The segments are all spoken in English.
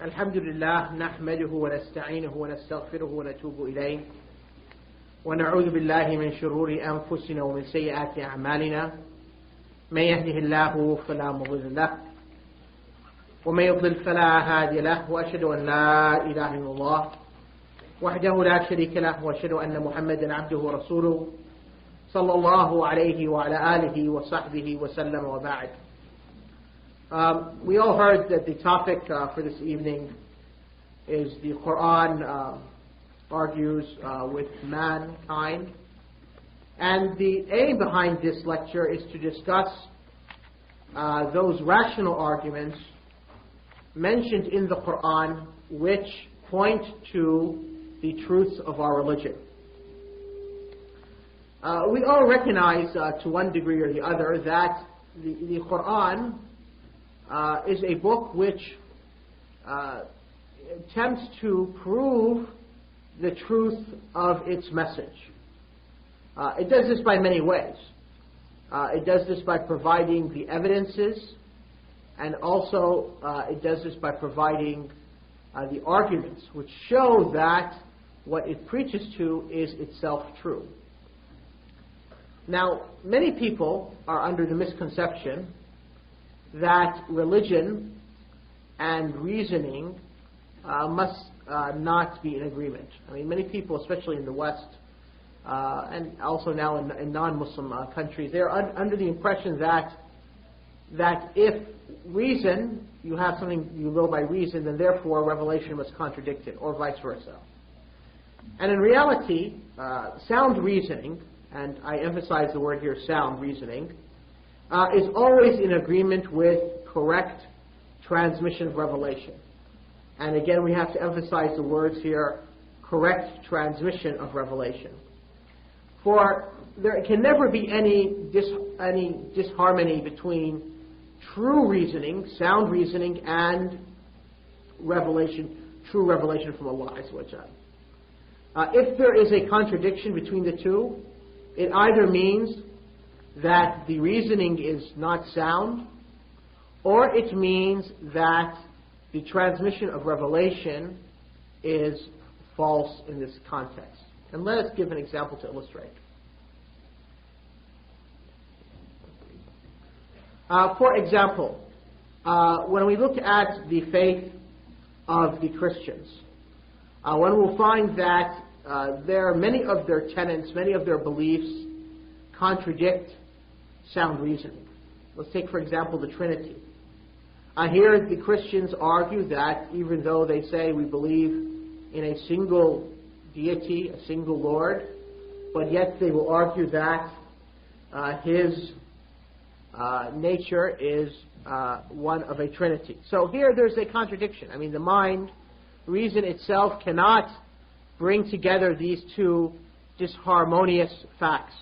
الحمد لله نحمده ونستعينه ونستغفره ونتوب إليه ونعوذ بالله من شرور أنفسنا ومن سيئات أعمالنا من يهده الله فلا مضل له ومن يضلل فلا هادي له وأشهد أن لا إله إلا الله وحده لا شريك له وأشهد أن محمدا عبده ورسوله صلى الله عليه وعلى آله وصحبه وسلم وبعد. We all heard that the topic for this evening is the Qur'an argues with mankind, and the aim behind this lecture is to discuss those rational arguments mentioned in the Qur'an which point to the truths of our religion. We all recognize to one degree or the other that the Qur'an is a book which attempts to prove the truth of its message. It does this by many ways. It does this by providing the evidences, and also it does this by providing the arguments which show that what it preaches to is itself true. Now, many people are under the misconception that religion and reasoning must not be in agreement. I mean, many people, especially in the West, and also now in non-Muslim countries, they're under the impression that if reason, you have something you will by reason, then therefore revelation must contradict it, or vice versa. And in reality, sound reasoning, and I emphasize the word here, sound reasoning, is always in agreement with correct transmission of revelation. And again, we have to emphasize the words here, correct transmission of revelation. For there can never be any disharmony between true reasoning, sound reasoning, and revelation, true revelation from Allah. If there is a contradiction between the two, it either means that the reasoning is not sound, or it means that the transmission of revelation is false in this context. And let us give an example to illustrate. For example, when we look at the faith of the Christians, one will find that there are many of their tenets, many of their beliefs contradict sound reasoning. Let's take, for example, the Trinity. Here the Christians argue that even though they say we believe in a single deity, a single Lord, but yet they will argue that His nature is one of a Trinity. So here there's a contradiction. I mean, the mind, reason itself cannot bring together these two disharmonious facts.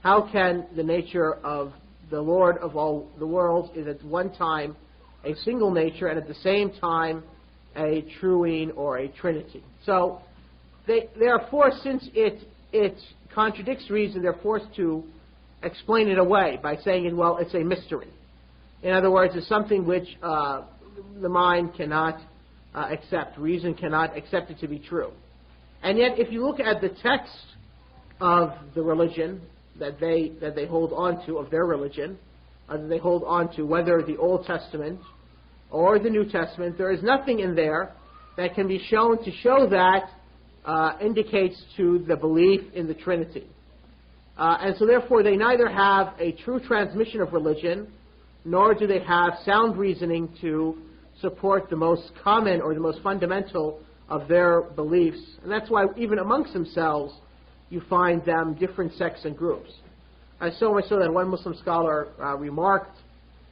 How can the nature of the Lord of all the worlds is at one time a single nature and at the same time a truine or a trinity? So they are forced, since it contradicts reason, they're forced to explain it away by saying, well, it's a mystery. In other words, it's something which the mind cannot accept. Reason cannot accept it to be true. And yet, if you look at the text of the religion that they hold on to, of their religion, that they hold on to, whether the Old Testament or the New Testament, there is nothing in there that can be shown to show that indicates to the belief in the Trinity. And so therefore they neither have a true transmission of religion, nor do they have sound reasoning to support the most common or the most fundamental of their beliefs. And that's why even amongst themselves you find them different sects and groups. So much so that one Muslim scholar remarked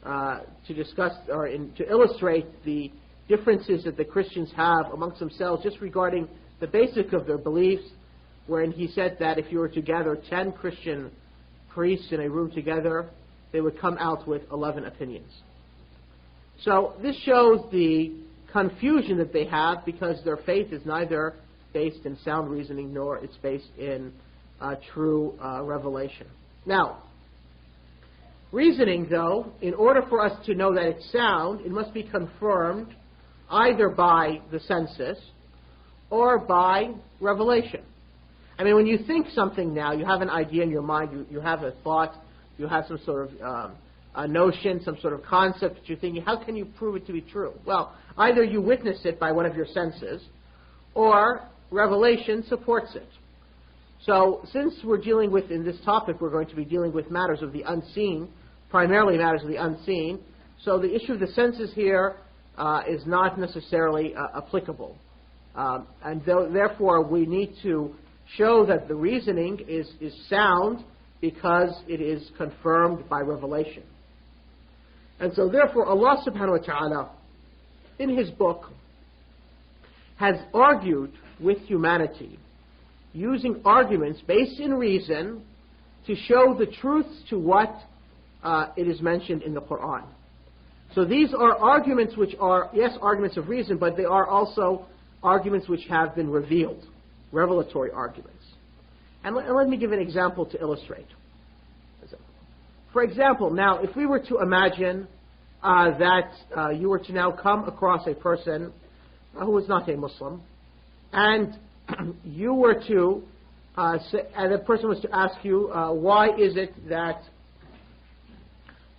to discuss or to illustrate the differences that the Christians have amongst themselves just regarding the basic of their beliefs, wherein he said that if you were to gather 10 Christian priests in a room together, they would come out with 11 opinions. So this shows the confusion that they have, because their faith is neither based in sound reasoning nor it's based in true revelation. Now, reasoning, though, in order for us to know that it's sound, it must be confirmed either by the senses or by revelation. I mean, when you think something now, you have an idea in your mind, you have a thought, you have some sort of a notion, some sort of concept that you're thinking, how can you prove it to be true? Well, either you witness it by one of your senses, or revelation supports it. So, since we're dealing with, in this topic, we're going to be dealing with matters of the unseen, primarily matters of the unseen, so the issue of the senses here is not necessarily applicable. And therefore, we need to show that the reasoning is sound because it is confirmed by revelation. And so therefore, Allah subhanahu wa ta'ala, in His book, has argued with humanity using arguments based in reason to show the truths to what it is mentioned in the Qur'an. So these are arguments which are, yes, arguments of reason, but they are also arguments which have been revealed, revelatory arguments. And let me give an example to illustrate. For example, now, if we were to imagine that you were to now come across a person who is not a Muslim, and you were to, and the person was to ask you, why is it that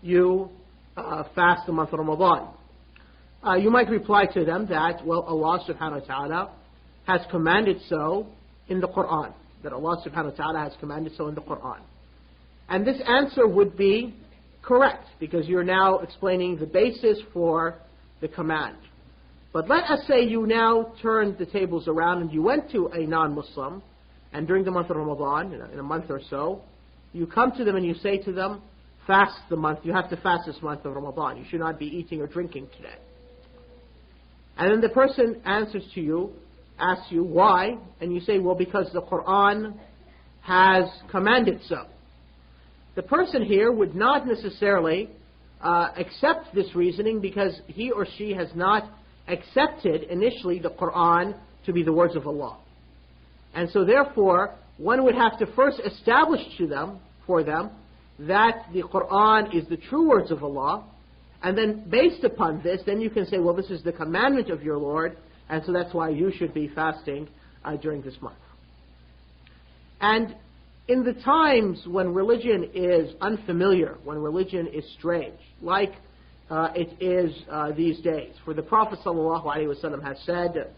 you fast the month of Ramadan? You might reply to them that, well, Allah subhanahu wa ta'ala has commanded so in the Qur'an. That Allah subhanahu wa ta'ala has commanded so in the Qur'an. And this answer would be correct, because you're now explaining the basis for the command. But let us say you now turned the tables around and you went to a non-Muslim, and during the month of Ramadan, in a month or so, you come to them and you say to them, fast the month, you have to fast this month of Ramadan. You should not be eating or drinking today. And then the person answers to you, asks you why, and you say, well, because the Qur'an has commanded so. The person here would not necessarily accept this reasoning because he or she has not accepted initially the Qur'an to be the words of Allah. And so therefore, one would have to first establish for them that the Qur'an is the true words of Allah, and then based upon this, then you can say, well, this is the commandment of your Lord, and so that's why you should be fasting during this month. And in the times when religion is unfamiliar, when religion is strange, like it is these days, for the Prophet ﷺ has said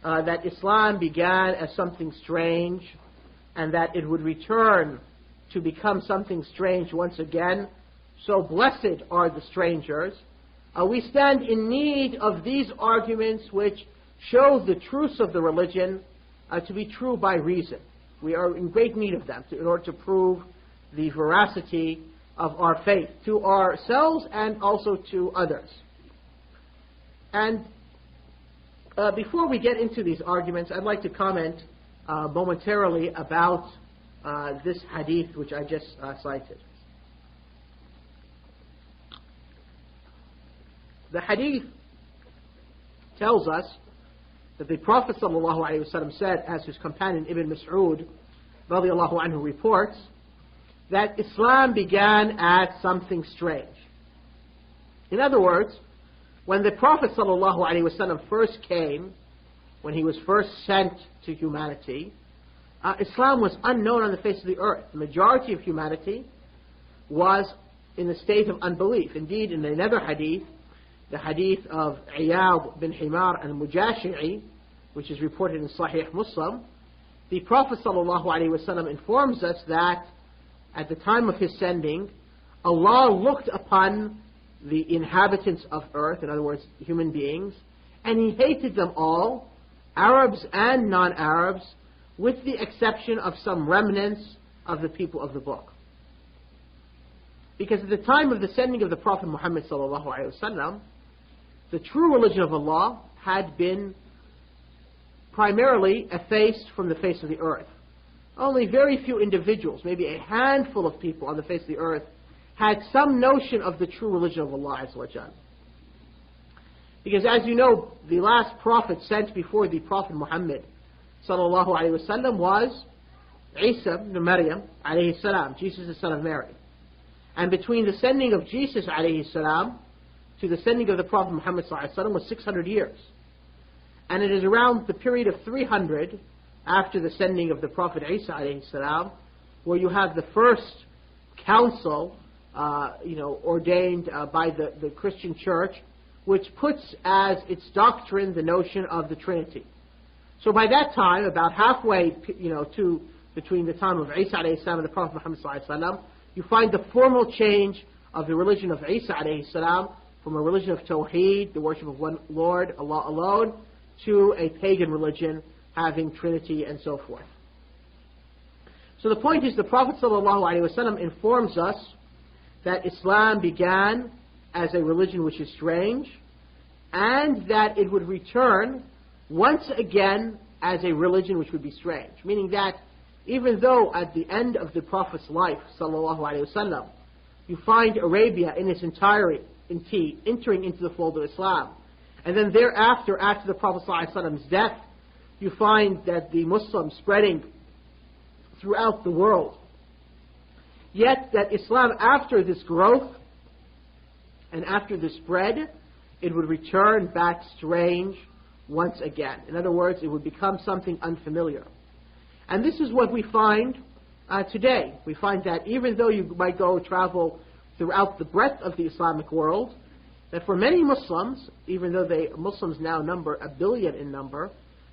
that Islam began as something strange, and that it would return to become something strange once again. So blessed are the strangers. We stand in need of these arguments which show the truths of the religion to be true by reason. We are in great need of them in order to prove the veracity of our faith to ourselves and also to others. And before we get into these arguments, I'd like to comment momentarily about this hadith which I just cited. The hadith tells us that the Prophet ﷺ said, as his companion Ibn Mas'ud radiallahu anhu reports, that Islam began as something strange. In other words, when the Prophet ﷺ first came, when he was first sent to humanity, Islam was unknown on the face of the earth. The majority of humanity was in a state of unbelief. Indeed, in another hadith, the hadith of Iyad bin Himar al-Mujashi'i, which is reported in Sahih Muslim, the Prophet ﷺ informs us that at the time of his sending, Allah looked upon the inhabitants of earth, in other words, human beings, and He hated them all, Arabs and non-Arabs, with the exception of some remnants of the people of the book. Because at the time of the sending of the Prophet Muhammad ﷺ, the true religion of Allah had been primarily effaced from the face of the earth. Only very few individuals, maybe a handful of people on the face of the earth, had some notion of the true religion of Allah Azza wa Jal. Because as you know, the last prophet sent before the Prophet Muhammad sallallahu alaihi wasallam was Isa ibn Maryam alayhi salam, Jesus the son of Mary. And between the sending of Jesus alayhi salam to the sending of the Prophet Muhammad ﷺ was 600 years. And it is around the period of 300 after the sending of the Prophet Isa ﷺ, where you have the first council ordained by the Christian church, which puts as its doctrine the notion of the Trinity. So by that time, about halfway between the time of Isa alayhi salam and the Prophet Muhammad sallallahu alayhi wa sallam, you find the formal change of the religion of Isa alayhi salam from a religion of Tawheed, the worship of one Lord, Allah alone, to a pagan religion having Trinity and so forth. So the point is, the Prophet sallallahu alayhi wa sallam informs us that Islam began as a religion which is strange, and that it would return once again as a religion which would be strange. Meaning that even though at the end of the Prophet's life, sallallahu alayhi wasallam, you find Arabia in its entirety entering into the fold of Islam, and then thereafter, after the Prophet sallallahu alayhi wasallam's death, you find that the Muslims spreading throughout the world. Yet that Islam, after this growth and after this spread, it would return back strange once again. In other words, it would become something unfamiliar. And this is what we find today. We find that even though you might go travel throughout the breadth of the Islamic world, that for many Muslims, even though Muslims now number 1 billion in number,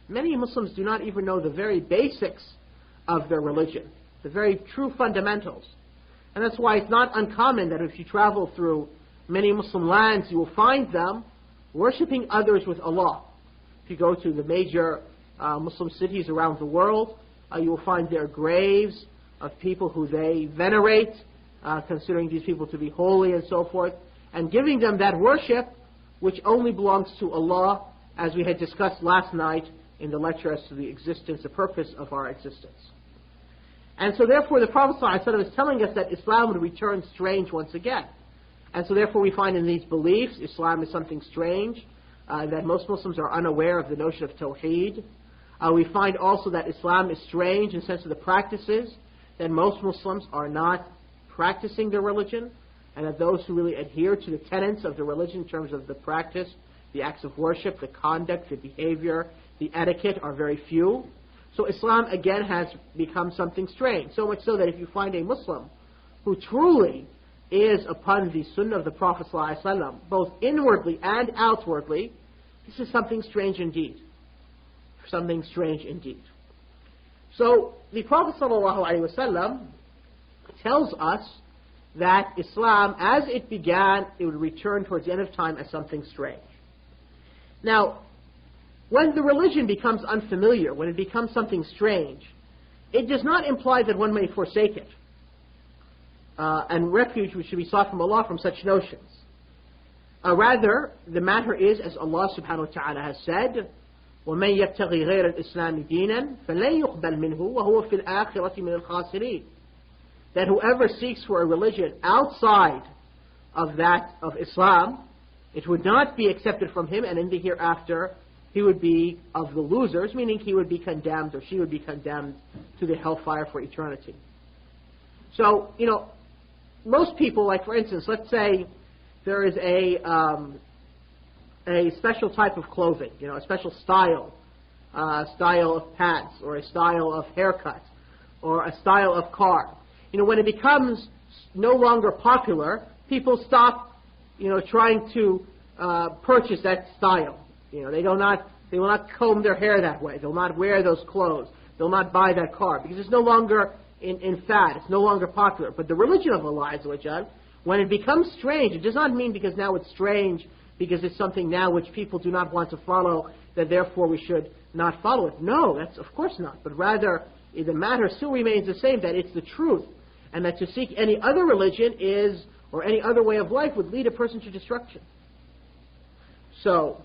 many Muslims do not even know the very basics of their religion, the very true fundamentals. And that's why it's not uncommon that if you travel through many Muslim lands, you will find them worshipping others with Allah. If you go to the major Muslim cities around the world, you will find their graves of people who they venerate, considering these people to be holy and so forth, and giving them that worship which only belongs to Allah, as we had discussed last night in the lecture as to the existence, the purpose of our existence. And so therefore the Prophet ﷺ is telling us that Islam would return strange once again. And so therefore we find in these beliefs, Islam is something strange, that most Muslims are unaware of the notion of Tawheed. We find also that Islam is strange in the sense of the practices, that most Muslims are not practicing their religion, and that those who really adhere to the tenets of the religion in terms of the practice, the acts of worship, the conduct, the behavior, the etiquette are very few. So Islam again has become something strange, so much so that if you find a Muslim who truly is upon the sunnah of the Prophet ﷺ, both inwardly and outwardly, this is something strange indeed. Something strange indeed. So the Prophet ﷺ tells us that Islam, as it began, it would return towards the end of time as something strange. Now, when the religion becomes unfamiliar, when it becomes something strange, it does not imply that one may forsake it. And refuge which should be sought from Allah from such notions. Rather, the matter is, as Allah subhanahu wa ta'ala has said, وَمَنْ يَبْتَغِي غَيْرَ الْإِسْلَامِ دِينًا فَلَنْ يُقْبَلْ مِنْهُ وَهُوَ فِي الْآخِرَةِ مِنَ الْخَاسِرِينَ. That whoever seeks for a religion outside of that of Islam, it would not be accepted from him, and in the hereafter he would be of the losers, meaning he would be condemned, or she would be condemned to the hellfire for eternity. So, most people, like for instance, let's say there is a special type of clothing, a special style of pants, or a style of haircut, or a style of car. When it becomes no longer popular, people stop, trying to purchase that style. They will not comb their hair that way. They'll not wear those clothes. They'll not buy that car because it's no longer in fad. It's no longer popular. But the religion of Allah Azza wa Jal, when it becomes strange, it does not mean because now it's strange, because it's something now which people do not want to follow, that therefore we should not follow it. No, that's of course not. But rather, the matter still remains the same, that it's the truth. And that to seek any other religion or any other way of life would lead a person to destruction. So,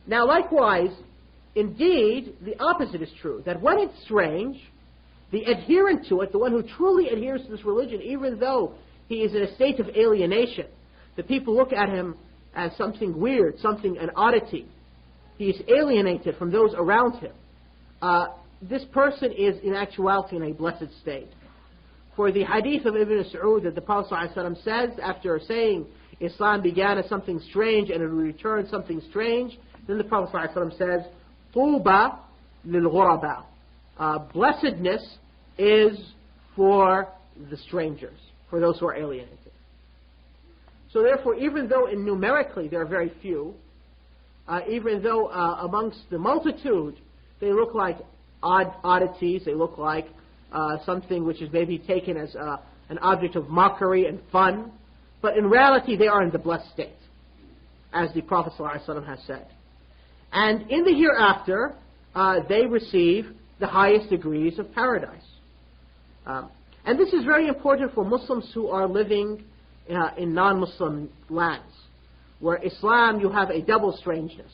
now likewise, indeed, the opposite is true. That when it's strange, the adherent to it, the one who truly adheres to this religion, even though he is in a state of alienation, the people look at him as something weird, an oddity. He is alienated from those around him. This person is in actuality in a blessed state. For the hadith of Ibn Mas'ud that the Prophet ﷺ says, after saying, Islam began as something strange and it will return something strange, then the Prophet ﷺ says, طُوبَى لِلْغُرَبَى. Blessedness is for the strangers, for those who are alienated. So therefore, even though numerically there are very few, even though amongst the multitude they look like oddities, they look like something which is maybe taken as an object of mockery and fun, but in reality they are in the blessed state, as the Prophet ﷺ has said. And in the hereafter, they receive the highest degrees of paradise. And this is very important for Muslims who are living in non-Muslim lands, where Islam, you have a double strangeness.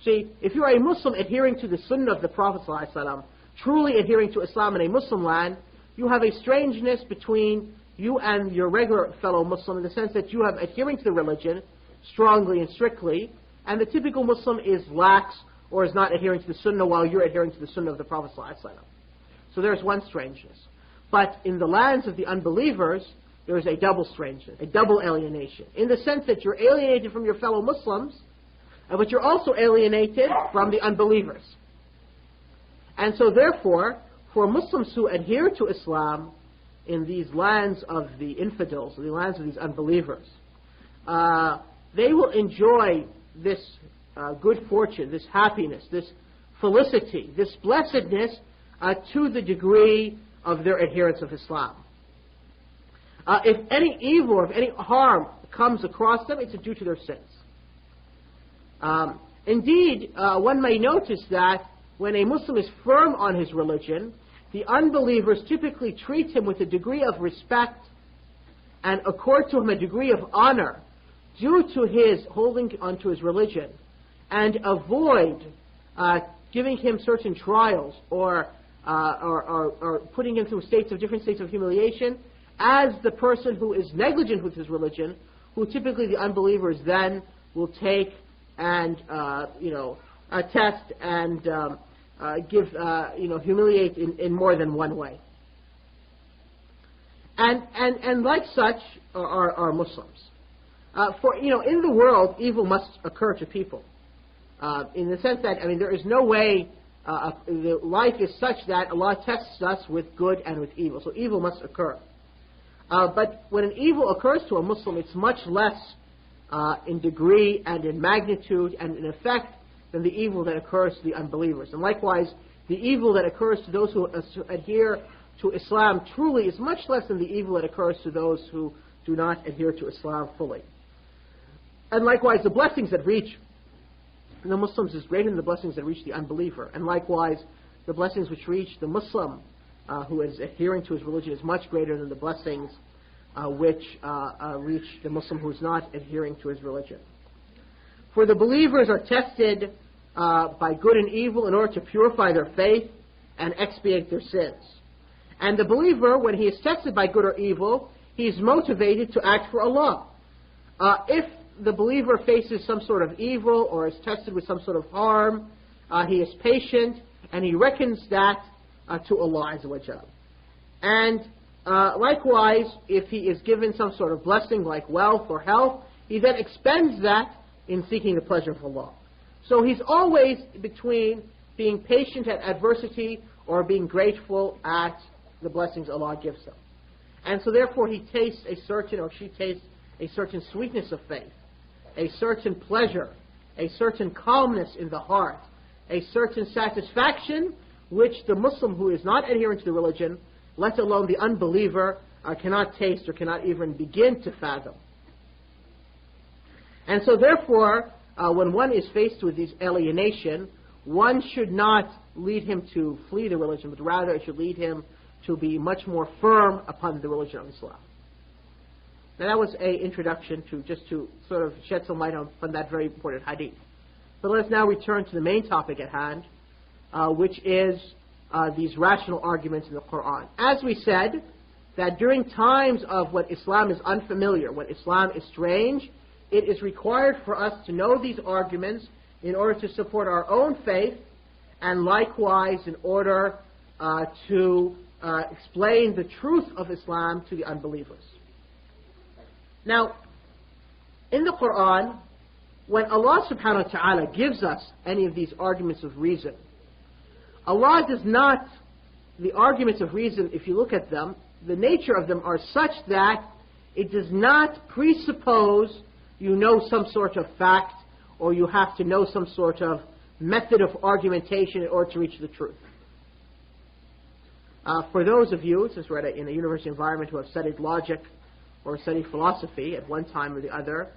See, if you are a Muslim adhering to the Sunnah of the Prophet ﷺ, truly adhering to Islam in a Muslim land, you have a strangeness between you and your regular fellow Muslim, in the sense that you have adhering to the religion strongly and strictly, and the typical Muslim is lax or is not adhering to the Sunnah while you're adhering to the Sunnah of the Prophet ﷺ. So there's one strangeness. But in the lands of the unbelievers, there is a double strangeness, a double alienation, in the sense that you're alienated from your fellow Muslims, but you're also alienated from the unbelievers. And so therefore, for Muslims who adhere to Islam in these lands of the infidels, the lands of these unbelievers, they will enjoy this good fortune, this happiness, this felicity, this blessedness to the degree of their adherence of Islam. If any evil or if any harm comes across them, it's due to their sins. Indeed, one may notice that when a Muslim is firm on his religion, the unbelievers typically treat him with a degree of respect and accord to him a degree of honor due to his holding onto his religion, and avoid giving him certain trials or putting him through different states of humiliation, as the person who is negligent with his religion, who typically the unbelievers then will take and test and humiliate in more than one way. And like such are Muslims. In the world, evil must occur to people. In the sense that, there is no way, life is such that Allah tests us with good and with evil. So evil must occur. But when an evil occurs to a Muslim, it's much less in degree and in magnitude and in effect than the evil that occurs to the unbelievers. And likewise, the evil that occurs to those who adhere to Islam truly is much less than the evil that occurs to those who do not adhere to Islam fully. And likewise, the blessings that reach the Muslims is greater than the blessings that reach the unbeliever. And likewise, the blessings which reach the Muslim who is adhering to his religion is much greater than the blessings which reach the Muslim who is not adhering to his religion. For the believers are tested by good and evil in order to purify their faith and expiate their sins. And the believer, when he is tested by good or evil, he is motivated to act for Allah. If the believer faces some sort of evil or is tested with some sort of harm, he is patient and he reckons that to Allah Azza wa Jal. And likewise, if he is given some sort of blessing like wealth or health, he then expends that in seeking the pleasure of Allah. So he's always between being patient at adversity or being grateful at the blessings Allah gives him. And so therefore he tastes a certain, or she tastes a certain sweetness of faith, a certain pleasure, a certain calmness in the heart, a certain satisfaction which the Muslim who is not adherent to the religion, let alone the unbeliever, cannot taste or cannot even begin to fathom. And so therefore, when one is faced with this alienation, one should not lead him to flee the religion, but rather it should lead him to be much more firm upon the religion of Islam. Now that was an introduction to sort of shed some light on that very important hadith. But let's now return to the main topic at hand, which is these rational arguments in the Qur'an. As we said, that during times of when Islam is unfamiliar, when Islam is strange, it is required for us to know these arguments in order to support our own faith, and likewise in order to explain the truth of Islam to the unbelievers. Now, In the Qur'an, when Allah subhanahu wa ta'ala gives us any of these arguments of reason, Allah does not, the arguments of reason, if you look at them, the nature of them are such that it does not presuppose you know some sort of fact or you have to know some sort of method of argumentation in order to reach the truth. For those of you, since we're in a university environment, who have studied logic or studied philosophy at one time or the other,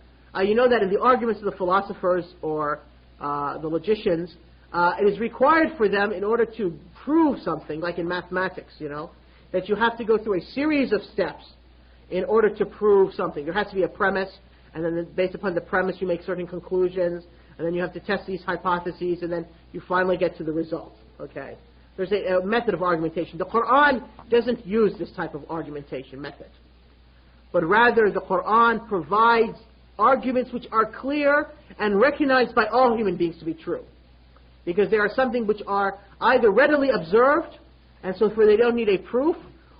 you know that in the arguments of the philosophers or the logicians, it is required for them in order to prove something, like in mathematics, you know, that you have to go through a series of steps in order to prove something. There has to be a premise, and then based upon the premise you make certain conclusions, and then you have to test these hypotheses, and then you finally get to the result. Okay? There's a method of argumentation. The Qur'an doesn't use this type of argumentation method, but rather the Qur'an provides arguments which are clear and recognized by all human beings to be true. Because they are something which are either readily observed, and so for they don't need a proof,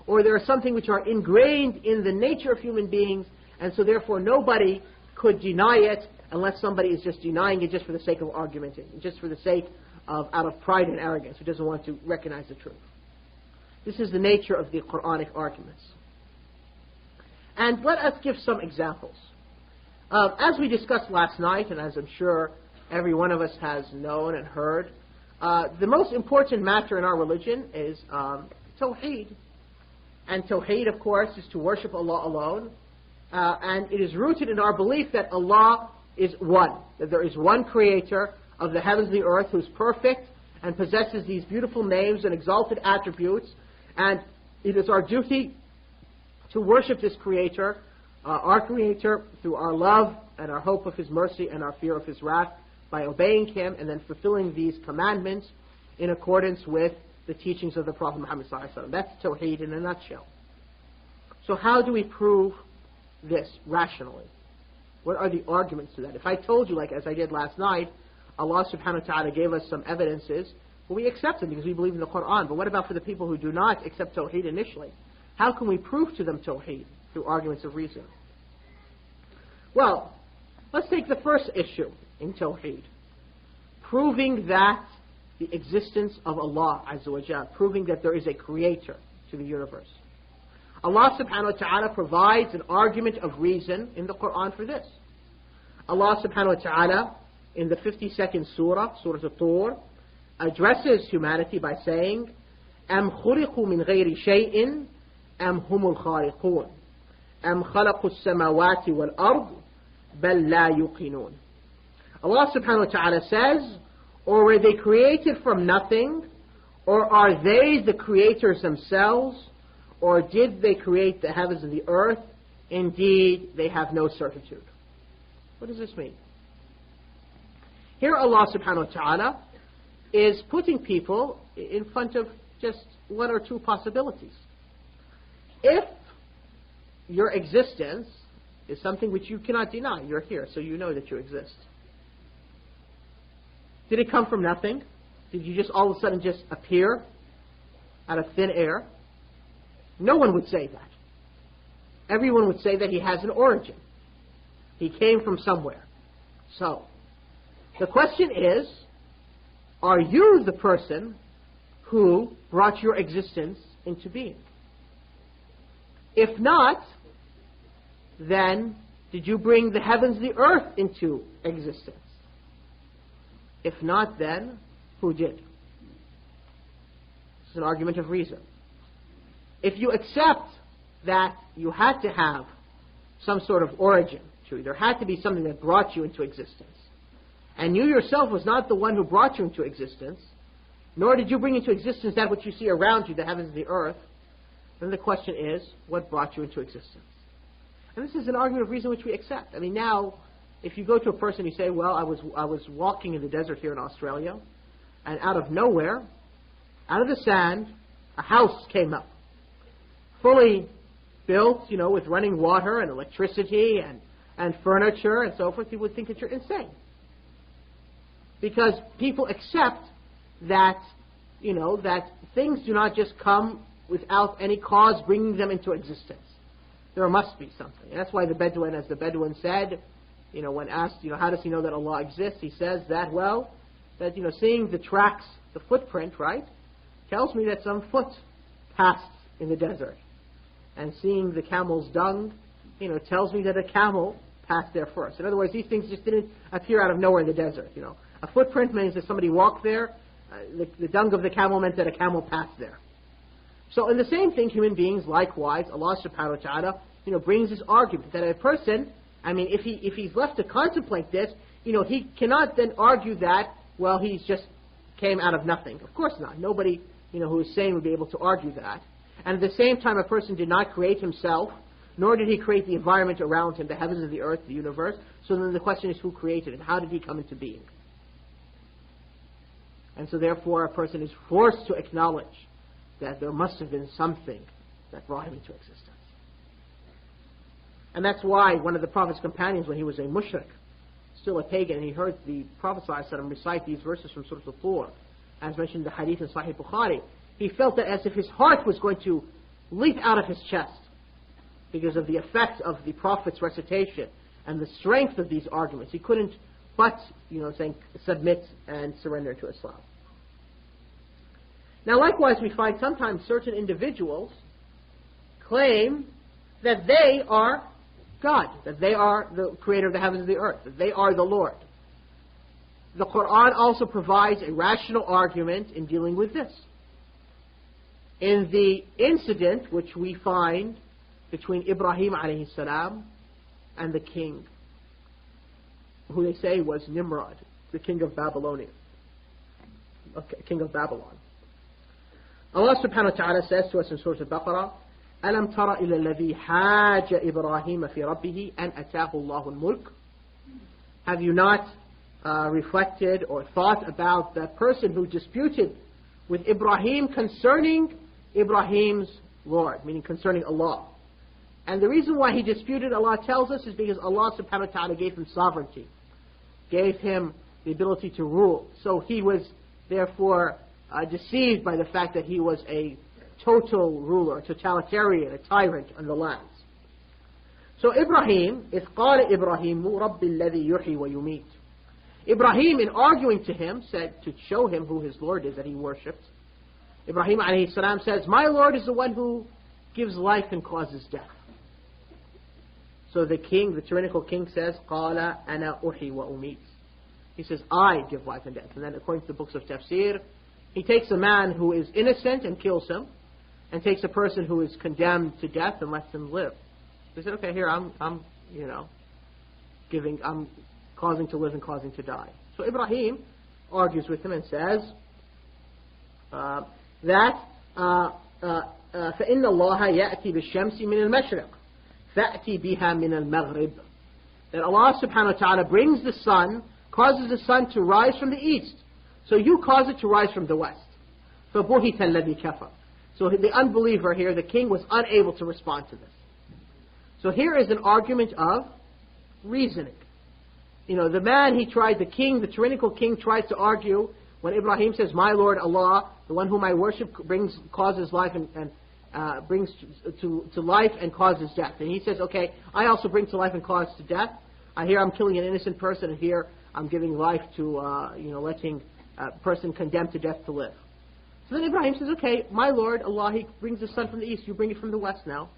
or they are something which are ingrained in the nature of human beings, and so therefore nobody could deny it unless somebody is just denying it just for the sake of argumenting, just for the sake of, out of pride and arrogance, who doesn't want to recognize the truth. This is the nature of the Quranic arguments. And let us give some examples. As we discussed last night, and as I'm sure every one of us has known and heard, the most important matter in our religion is Tawheed. And Tawheed, of course, is to worship Allah alone. And it is rooted in our belief that Allah is one, that there is one creator of the heavens and the earth who is perfect and possesses these beautiful names and exalted attributes. And it is our duty to worship this creator, our creator, through our love and our hope of his mercy and our fear of his wrath, by obeying him and then fulfilling these commandments in accordance with the teachings of the Prophet Muhammad ﷺ. That's Tawheed in a nutshell. So how do we prove this rationally? What are the arguments to that? If I told you, like as I did last night, Allah subhanahu wa ta'ala gave us some evidences, well, we accept them because we believe in the Qur'an. But what about for the people who do not accept Tawheed initially? How can we prove to them Tawheed? Through arguments of reason. Well, let's take the first issue in Tawheed. Proving that the existence of Allah Azza wa Jalla, proving that there is a creator to the universe. Allah subhanahu wa ta'ala provides an argument of reason in the Qur'an for this. Allah subhanahu wa ta'ala in the 52nd surah, Surah At-Tur, addresses humanity by saying, أَمْ خُلِقُوا مِنْ غَيْرِ شَيْءٍ أَمْ هُمُ الْخَالِقُونَ أَمْ خَلَقُوا السَّمَاوَاتِ وَالْأَرْضِ بَلْ لَا يُقِنُونَ. Allah subhanahu wa ta'ala says, or were they created from nothing, or are they the creators themselves, or did they create the heavens and the earth? Indeed, they have no certitude. What does this mean? Here Allah subhanahu wa ta'ala is putting people in front of just one or two possibilities. If your existence is something which you cannot deny, you're here, so you know that you exist. Did it come from nothing? Did you just all of a sudden just appear out of thin air? No one would say that. Everyone would say that he has an origin. He came from somewhere. So, the question is, are you the person who brought your existence into being? If not, then did you bring the heavens and the earth into existence? If not, then who did? This is an argument of reason. If you accept that you had to have some sort of origin to you, there had to be something that brought you into existence, and you yourself was not the one who brought you into existence, nor did you bring into existence that which you see around you, the heavens and the earth, then the question is, what brought you into existence? And this is an argument of reason which we accept. I mean, now, if you go to a person, you say, well, I was walking in the desert here in Australia, and out of nowhere, out of the sand, a house came up, fully built, you know, with running water and electricity and furniture and so forth. People would think that you're insane. Because people accept that, you know, that things do not just come without any cause bringing them into existence. There must be something. And that's why the Bedouin, as the Bedouin said, when asked, how does he know that Allah exists? He says that, seeing the tracks, the footprint, right, tells me that some foot passed in the desert. And seeing the camel's dung, tells me that a camel passed there first. In other words, these things just didn't appear out of nowhere in the desert. A footprint means that somebody walked there. The dung of the camel meant that a camel passed there. So in the same thing, human beings, likewise, Allah subhanahu wa ta'ala, brings this argument that a person, if he's left to contemplate this, he cannot then argue that, he's just came out of nothing. Of course not. Nobody, who is sane would be able to argue that. And at the same time, a person did not create himself, nor did he create the environment around him, the heavens and the earth, the universe. So then the question is, who created it? How did he come into being? And so therefore, a person is forced to acknowledge that there must have been something that brought him into existence. And that's why one of the Prophet's companions, when he was a mushrik, still a pagan, and he heard the Prophet ﷺ recite these verses from Surah Al-Tur, as mentioned in the hadith in Sahih Bukhari, he felt that as if his heart was going to leap out of his chest because of the effect of the Prophet's recitation and the strength of these arguments. He couldn't but, submit and surrender to Islam. Now, likewise, we find sometimes certain individuals claim that they are God, that they are the creator of the heavens and the earth, that they are the Lord. The Qur'an also provides a rational argument in dealing with this. In the incident which we find between Ibrahim alayhi salam and the king, who they say was Nimrod, the king of Babylonia, king of Babylon. Allah subhanahu wa ta'ala says to us in Surah Al-Baqarah, أَلَمْ تَرَ إِلَى الَّذِي حَاجَ إِبْرَاهِيمَ فِي رَبِّهِ أَنْ أَتَاهُ اللَّهُ الْمُلْكَ. Have you not reflected or thought about that person who disputed with Ibrahim concerning Ibrahim's Lord, meaning concerning Allah? And the reason why he disputed, Allah tells us, is because Allah subhanahu wa ta'ala gave him sovereignty, gave him the ability to rule. So he was therefore deceived by the fact that he was a total ruler, a totalitarian, a tyrant on the lands. So Ibrahim, إِذْ قَالَ إِبْرَاهِيمُ رَبِّ الَّذِي يُحْيِي وَيُمِيتُ. Ibrahim, in arguing to him, said, to show him who his Lord is that he worshipped, Ibrahim alayhi salam says, my Lord is the one who gives life and causes death. So the king, the tyrannical king says, قَالَ أَنَا أُحْيِي وَأُمِيتُ. He says, I give life and death. And then according to the books of tafsir, he takes a man who is innocent and kills him, and takes a person who is condemned to death and lets him live. He said, okay, here, I'm causing to live and causing to die. So Ibrahim argues with him and says that فَإِنَّ اللَّهَ يَأْتِي بِالشَّمْسِ مِنَ الْمَشْرِقِ فَأْتِي بِهَا مِنَ الْمَغْرِبِ. That Allah subhanahu wa ta'ala brings the sun, causes the sun to rise from the east. So you cause it to rise from the west. فَبُهِتَ الَّذِي كَفَرَ. So the unbeliever here, the king, was unable to respond to this. So here is an argument of reasoning. The man, the king, the tyrannical king, tries to argue when Ibrahim says, my Lord Allah, the one whom I worship, causes life and brings to life and causes death. And he says, okay, I also bring to life and cause to death. Here I'm killing an innocent person, and here I'm giving life to, letting a person condemned to death to live. So then Ibrahim says, okay, my Lord Allah, He brings the sun from the east, you bring it from the west now.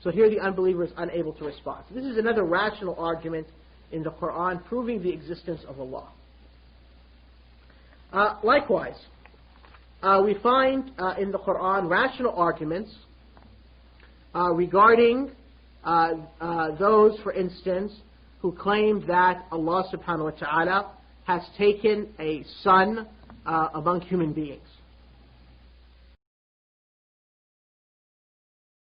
So here the unbeliever is unable to respond. So this is another rational argument in the Qur'an proving the existence of Allah. Likewise, we find in the Qur'an rational arguments regarding those, for instance, who claim that Allah subhanahu wa ta'ala has taken a son among human beings.